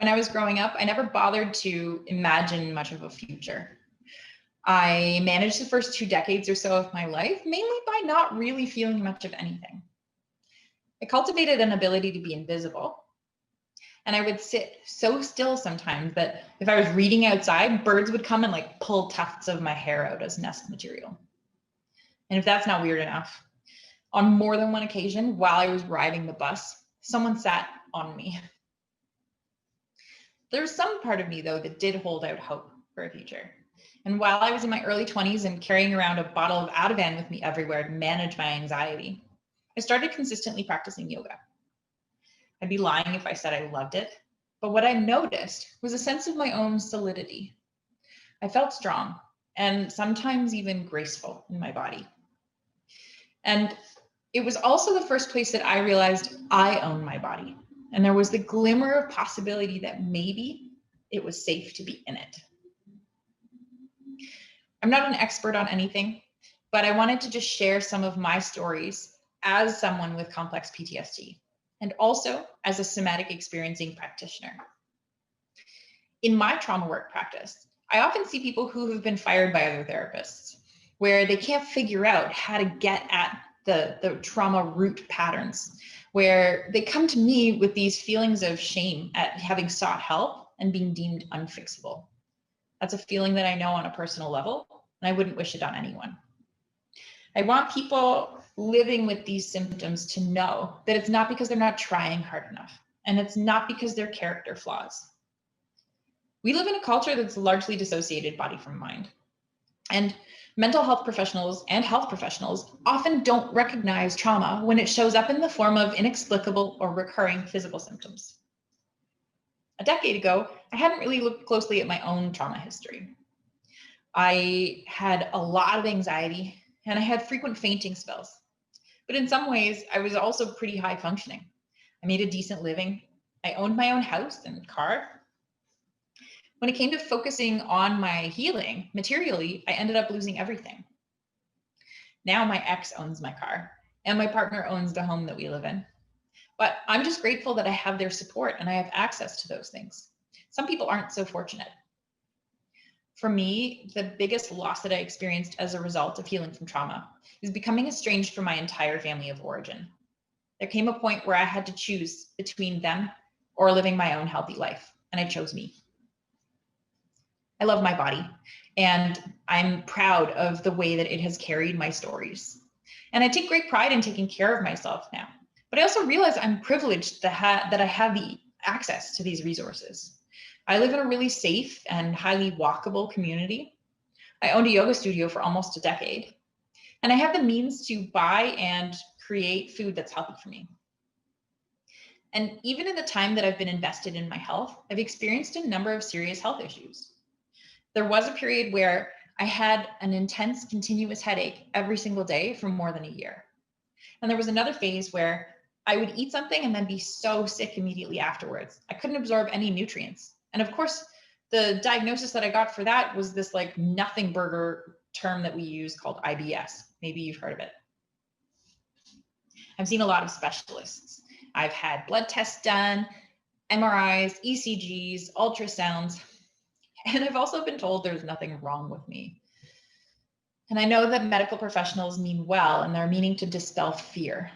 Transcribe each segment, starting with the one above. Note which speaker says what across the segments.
Speaker 1: When I was growing up, I never bothered to imagine much of a future. I managed the first 2 decades or so of my life, mainly by not really feeling much of anything. I cultivated an ability to be invisible, and I would sit so still sometimes that if I was reading outside, birds would come and like pull tufts of my hair out as nest material. And if that's not weird enough, on more than one occasion while I was riding the bus, someone sat on me. There was some part of me, though, that did hold out hope for a future. And while I was in my early 20s and carrying around a bottle of Ativan with me everywhere to manage my anxiety, I started consistently practicing yoga. I'd be lying if I said I loved it, but what I noticed was a sense of my own solidity. I felt strong and sometimes even graceful in my body. And it was also the first place that I realized I own my body. And there was the glimmer of possibility that maybe it was safe to be in it. I'm not an expert on anything, but I wanted to just share some of my stories as someone with complex PTSD, and also as a somatic experiencing practitioner. In my trauma work practice, I often see people who have been fired by other therapists, where they can't figure out how to get at the trauma root patterns, where they come to me with these feelings of shame at having sought help and being deemed unfixable. That's a feeling that I know on a personal level, and I wouldn't wish it on anyone. I want people living with these symptoms to know that it's not because they're not trying hard enough, and it's not because they're character flaws. We live in a culture that's largely dissociated body from mind. And mental health professionals and health professionals often don't recognize trauma when it shows up in the form of inexplicable or recurring physical symptoms. A decade ago, I hadn't really looked closely at my own trauma history. I had a lot of anxiety and I had frequent fainting spells. But in some ways, I was also pretty high functioning. I made a decent living. I owned my own house and car. When it came to focusing on my healing materially, I ended up losing everything. Now my ex owns my car and my partner owns the home that we live in. But I'm just grateful that I have their support and I have access to those things. Some people aren't so fortunate. For me, the biggest loss that I experienced as a result of healing from trauma is becoming estranged from my entire family of origin. There came a point where I had to choose between them or living my own healthy life, and I chose me. I love my body, and I'm proud of the way that it has carried my stories. And I take great pride in taking care of myself now. But I also realize I'm privileged that I have the access to these resources. I live in a really safe and highly walkable community. I owned a yoga studio for almost a decade, and I have the means to buy and create food that's healthy for me. And even in the time that I've been invested in my health, I've experienced a number of serious health issues. There was a period where I had an intense, continuous headache every single day for more than a year. And there was another phase where I would eat something and then be so sick immediately afterwards. I couldn't absorb any nutrients. And of course, the diagnosis that I got for that was this like nothing burger term that we use called IBS. Maybe you've heard of it. I've seen a lot of specialists. I've had blood tests done, MRIs, ECGs, ultrasounds, and I've also been told there's nothing wrong with me. And I know that medical professionals mean well and they're meaning to dispel fear.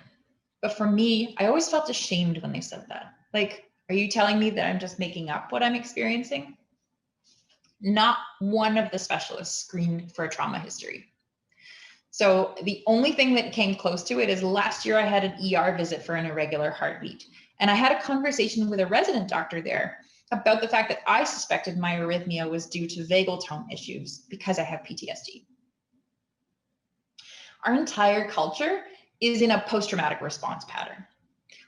Speaker 1: But for me, I always felt ashamed when they said that. Like, are you telling me that I'm just making up what I'm experiencing? Not one of the specialists screened for a trauma history. So the only thing that came close to it is last year I had an ER visit for an irregular heartbeat. And I had a conversation with a resident doctor there about the fact that I suspected my arrhythmia was due to vagal tone issues because I have PTSD. Our entire culture is in a post-traumatic response pattern.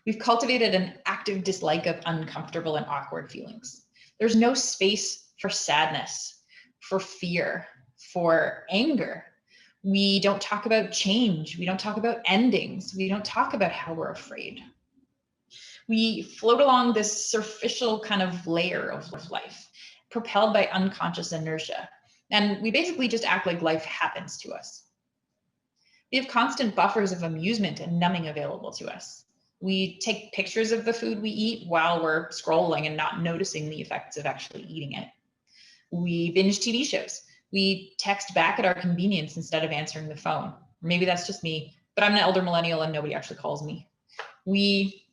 Speaker 1: We've cultivated an active dislike of uncomfortable and awkward feelings. There's no space for sadness, for fear, for anger. We don't talk about change. We don't talk about endings. We don't talk about how we're afraid. We float along this superficial kind of layer of life, propelled by unconscious inertia. And we basically just act like life happens to us. We have constant buffers of amusement and numbing available to us. We take pictures of the food we eat while we're scrolling and not noticing the effects of actually eating it. We binge TV shows. We text back at our convenience instead of answering the phone. Maybe that's just me, but I'm an elder millennial and nobody actually calls me. We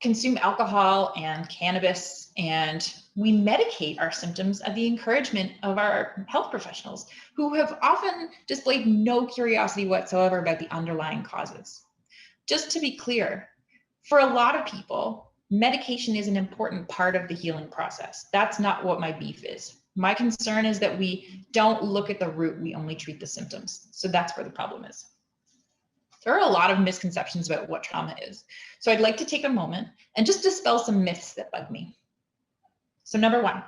Speaker 1: consume alcohol and cannabis, and we medicate our symptoms at the encouragement of our health professionals, who have often displayed no curiosity whatsoever about the underlying causes. Just to be clear, for a lot of people, medication is an important part of the healing process. That's not what my beef is. My concern is that we don't look at the root, we only treat the symptoms. So that's where the problem is. There are a lot of misconceptions about what trauma is. So I'd like to take a moment and just dispel some myths that bug me. So number one,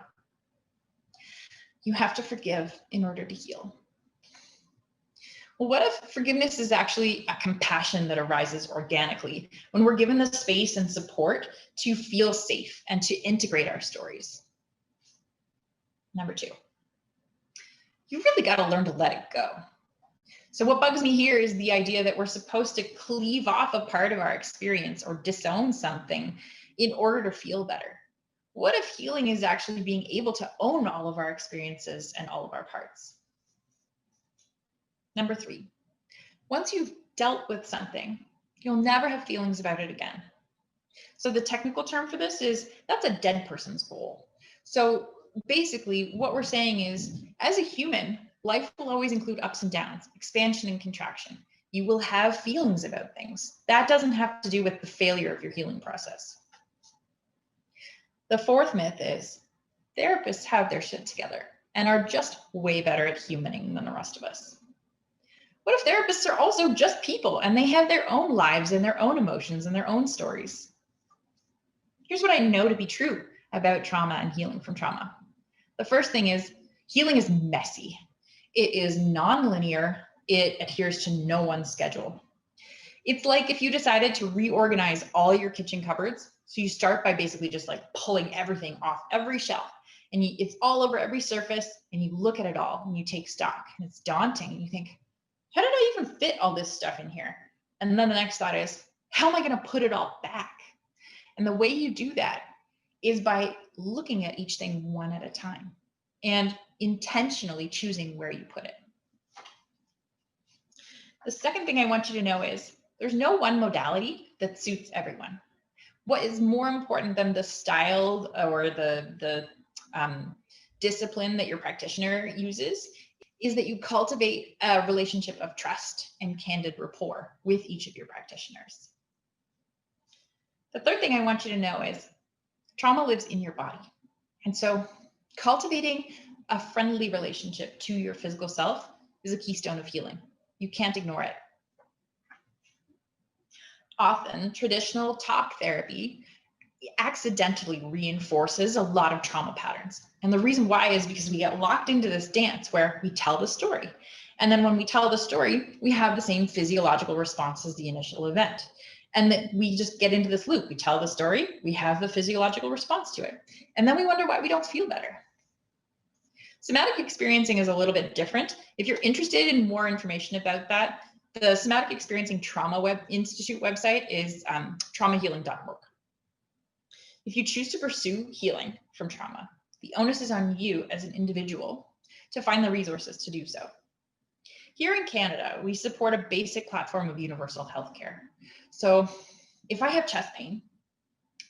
Speaker 1: you have to forgive in order to heal. Well, what if forgiveness is actually a compassion that arises organically when we're given the space and support to feel safe and to integrate our stories? Number two, you really got to learn to let it go. So what bugs me here is the idea that we're supposed to cleave off a part of our experience or disown something in order to feel better. What if healing is actually being able to own all of our experiences and all of our parts? Number three, once you've dealt with something, you'll never have feelings about it again. So the technical term for this is that's a dead person's goal. So basically what we're saying is, as a human, life will always include ups and downs, expansion and contraction. You will have feelings about things. That doesn't have to do with the failure of your healing process. The fourth myth is therapists have their shit together and are just way better at humaning than the rest of us. What if therapists are also just people and they have their own lives and their own emotions and their own stories? Here's what I know to be true about trauma and healing from trauma. The first thing is healing is messy. It is non-linear. It adheres to no one's schedule. It's like if you decided to reorganize all your kitchen cupboards. So you start by basically just like pulling everything off every shelf, and it's all over every surface, and you look at it all and you take stock, and it's daunting. And you think, how did I even fit all this stuff in here? And then the next thought is, how am I going to put it all back? And the way you do that is by looking at each thing one at a time and intentionally choosing where you put it. The second thing I want you to know is there's no one modality that suits everyone. What is more important than the style or the discipline that your practitioner uses is that you cultivate a relationship of trust and candid rapport with each of your practitioners. The third thing I want you to know is trauma lives in your body. And so cultivating a friendly relationship to your physical self is a keystone of healing. You can't ignore it. Often, traditional talk therapy accidentally reinforces a lot of trauma patterns. And the reason why is because we get locked into this dance where we tell the story. And then when we tell the story, we have the same physiological response as the initial event. And that we just get into this loop. We tell the story, we have the physiological response to it. And then we wonder why we don't feel better. Somatic experiencing is a little bit different. If you're interested in more information about that, the Somatic Experiencing Trauma Institute website is traumahealing.org. If you choose to pursue healing from trauma, the onus is on you as an individual to find the resources to do so. Here in Canada, we support a basic platform of universal healthcare. So if I have chest pain,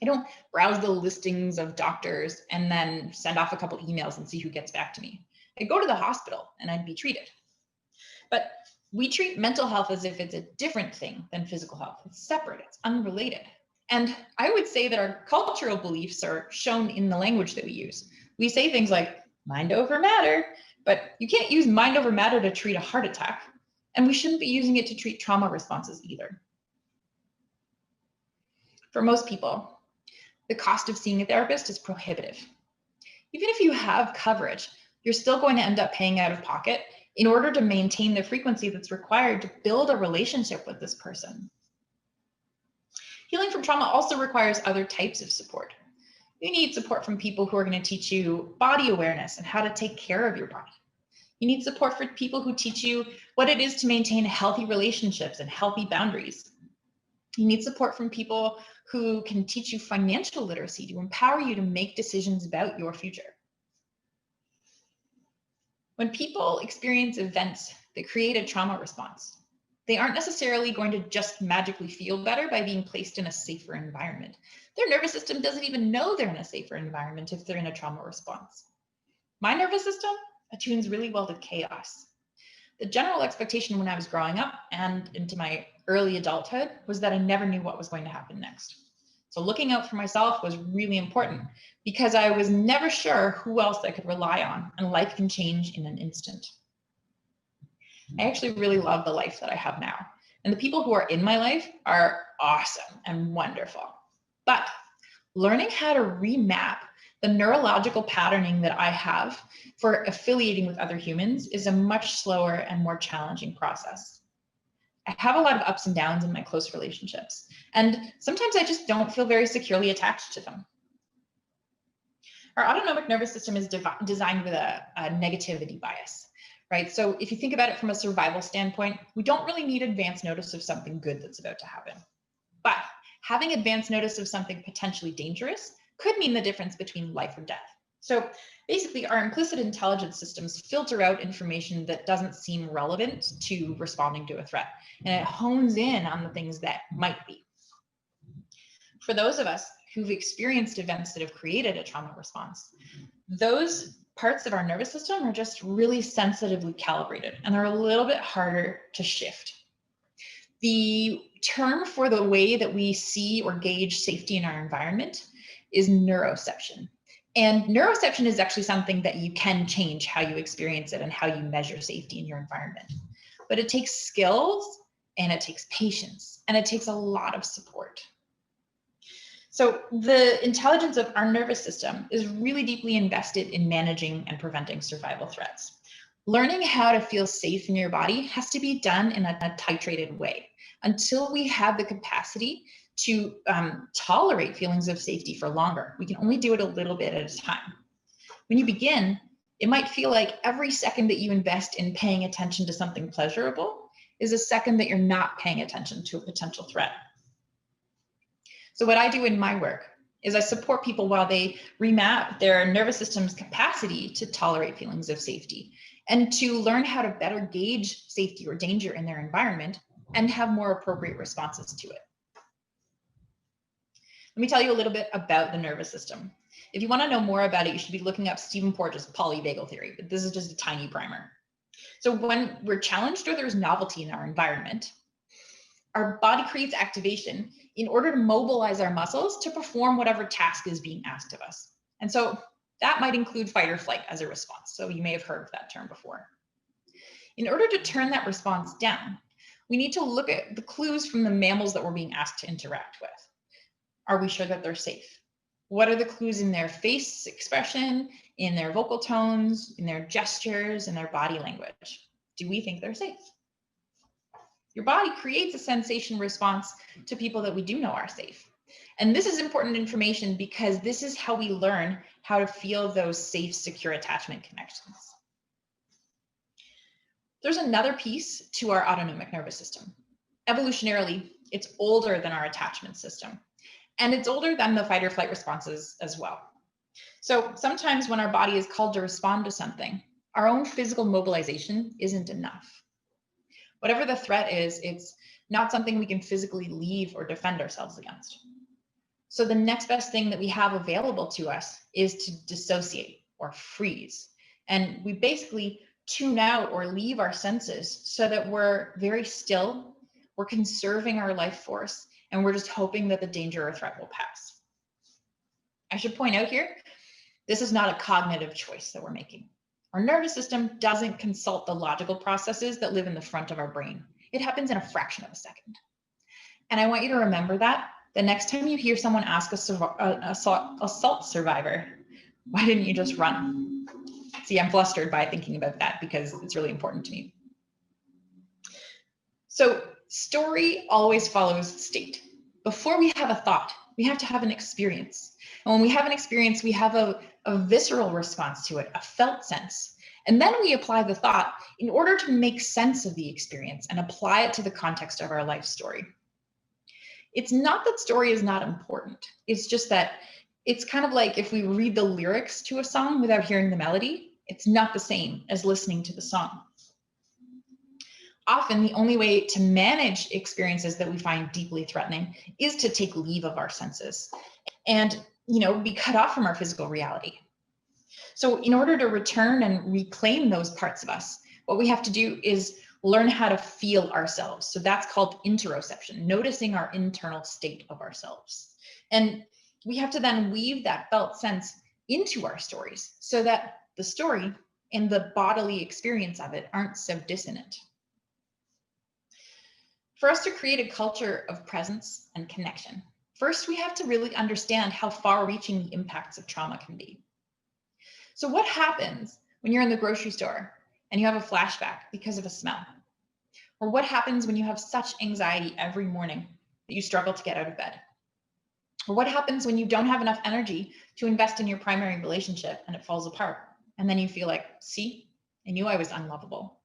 Speaker 1: I don't browse the listings of doctors and then send off a couple emails and see who gets back to me. I go to the hospital and I'd be treated. But we treat mental health as if it's a different thing than physical health. It's separate, it's unrelated. And I would say that our cultural beliefs are shown in the language that we use. We say things like mind over matter, but you can't use mind over matter to treat a heart attack. And we shouldn't be using it to treat trauma responses either. For most people, the cost of seeing a therapist is prohibitive. Even if you have coverage, you're still going to end up paying out of pocket in order to maintain the frequency that's required to build a relationship with this person. Healing from trauma also requires other types of support. You need support from people who are going to teach you body awareness and how to take care of your body. You need support for people who teach you what it is to maintain healthy relationships and healthy boundaries. You need support from people who can teach you financial literacy to empower you to make decisions about your future. When people experience events that create a trauma response, they aren't necessarily going to just magically feel better by being placed in a safer environment. Their nervous system doesn't even know they're in a safer environment if they're in a trauma response. My nervous system attunes really well to chaos. The general expectation when I was growing up and into my early adulthood was that I never knew what was going to happen next. So looking out for myself was really important because I was never sure who else I could rely on, and life can change in an instant. I actually really love the life that I have now, and the people who are in my life are awesome and wonderful. But learning how to remap the neurological patterning that I have for affiliating with other humans is a much slower and more challenging process. I have a lot of ups and downs in my close relationships, and sometimes I just don't feel very securely attached to them. Our autonomic nervous system is designed with a negativity bias, right? So if you think about it from a survival standpoint, we don't really need advance notice of something good that's about to happen. But having advance notice of something potentially dangerous could mean the difference between life or death. So basically, our implicit intelligence systems filter out information that doesn't seem relevant to responding to a threat, and it hones in on the things that might be. For those of us who've experienced events that have created a trauma response, those parts of our nervous system are just really sensitively calibrated, and they're a little bit harder to shift. The term for the way that we see or gauge safety in our environment is neuroception. And neuroception is actually something that you can change how you experience it and how you measure safety in your environment. But it takes skills, and it takes patience, and it takes a lot of support. So the intelligence of our nervous system is really deeply invested in managing and preventing survival threats. Learning how to feel safe in your body has to be done in a titrated way until we have the capacity to tolerate feelings of safety for longer. We can only do it a little bit at a time. When you begin, it might feel like every second that you invest in paying attention to something pleasurable is a second that you're not paying attention to a potential threat. So what I do in my work is I support people while they remap their nervous system's capacity to tolerate feelings of safety and to learn how to better gauge safety or danger in their environment and have more appropriate responses to it. Let me tell you a little bit about the nervous system. If you want to know more about it, you should be looking up Stephen Porges' polyvagal theory, but this is just a tiny primer. So when we're challenged or there's novelty in our environment, our body creates activation in order to mobilize our muscles to perform whatever task is being asked of us. And so that might include fight or flight as a response. So you may have heard of that term before. In order to turn that response down, we need to look at the clues from the mammals that we're being asked to interact with. Are we sure that they're safe? What are the clues in their face expression, in their vocal tones, in their gestures, in their body language? Do we think they're safe? Your body creates a sensation response to people that we do know are safe. And this is important information because this is how we learn how to feel those safe, secure attachment connections. There's another piece to our autonomic nervous system. Evolutionarily, it's older than our attachment system. And it's older than the fight or flight responses as well. So sometimes when our body is called to respond to something, our own physical mobilization isn't enough. Whatever the threat is, it's not something we can physically leave or defend ourselves against. So the next best thing that we have available to us is to dissociate or freeze. And we basically tune out or leave our senses so that we're very still, we're conserving our life force, and we're just hoping that the danger or threat will pass. I should point out here, this is not a cognitive choice that we're making. Our nervous system doesn't consult the logical processes that live in the front of our brain. It happens in a fraction of a second. And I want you to remember that the next time you hear someone ask an assault survivor, why didn't you just run? See, I'm flustered by thinking about that because it's really important to me. So story always follows state. Before we have a thought, we have to have an experience. And when we have an experience, we have a visceral response to it, a felt sense. And then we apply the thought in order to make sense of the experience and apply it to the context of our life story. It's not that story is not important. It's just that it's kind of like if we read the lyrics to a song without hearing the melody, it's not the same as listening to the song. Often the only way to manage experiences that we find deeply threatening is to take leave of our senses and, be cut off from our physical reality. So in order to return and reclaim those parts of us, what we have to do is learn how to feel ourselves. So that's called interoception, noticing our internal state of ourselves. And we have to then weave that felt sense into our stories so that the story and the bodily experience of it aren't so dissonant. For us to create a culture of presence and connection, first we have to really understand how far-reaching the impacts of trauma can be. So what happens when you're in the grocery store and you have a flashback because of a smell? Or what happens when you have such anxiety every morning that you struggle to get out of bed? Or what happens when you don't have enough energy to invest in your primary relationship and it falls apart? And then you feel like, see, I knew I was unlovable.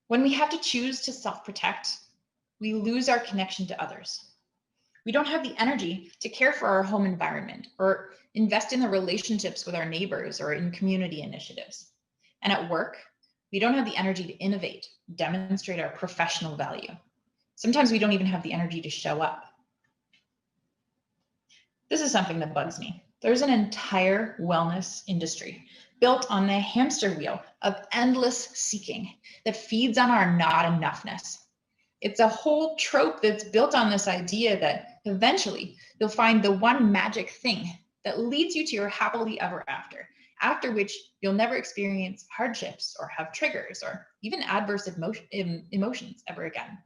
Speaker 1: When we have to choose to self-protect, we lose our connection to others. We don't have the energy to care for our home environment or invest in the relationships with our neighbors or in community initiatives. And at work, we don't have the energy to innovate, demonstrate our professional value. Sometimes we don't even have the energy to show up. This is something that bugs me. There's an entire wellness industry built on the hamster wheel of endless seeking that feeds on our not enoughness. It's a whole trope that's built on this idea that eventually you'll find the one magic thing that leads you to your happily ever after which you'll never experience hardships or have triggers or even adverse emotions ever again.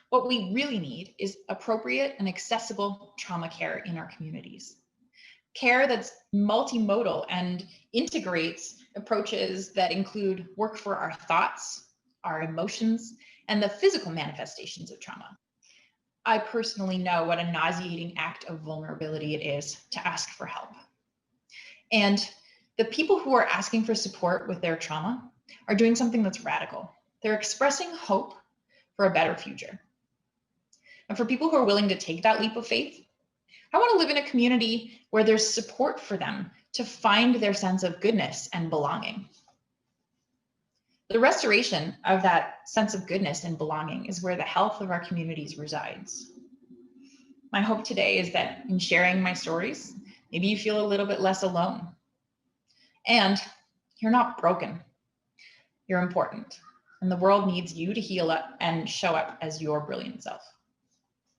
Speaker 1: What we really need is appropriate and accessible trauma care in our communities. Care that's multimodal and integrates approaches that include work for our thoughts, our emotions, and the physical manifestations of trauma. I personally know what a nauseating act of vulnerability it is to ask for help. And the people who are asking for support with their trauma are doing something that's radical. They're expressing hope for a better future. And for people who are willing to take that leap of faith, I want to live in a community where there's support for them to find their sense of goodness and belonging. The restoration of that sense of goodness and belonging is where the health of our communities resides. My hope today is that in sharing my stories, maybe you feel a little bit less alone. And you're not broken. You're important. And the world needs you to heal up and show up as your brilliant self.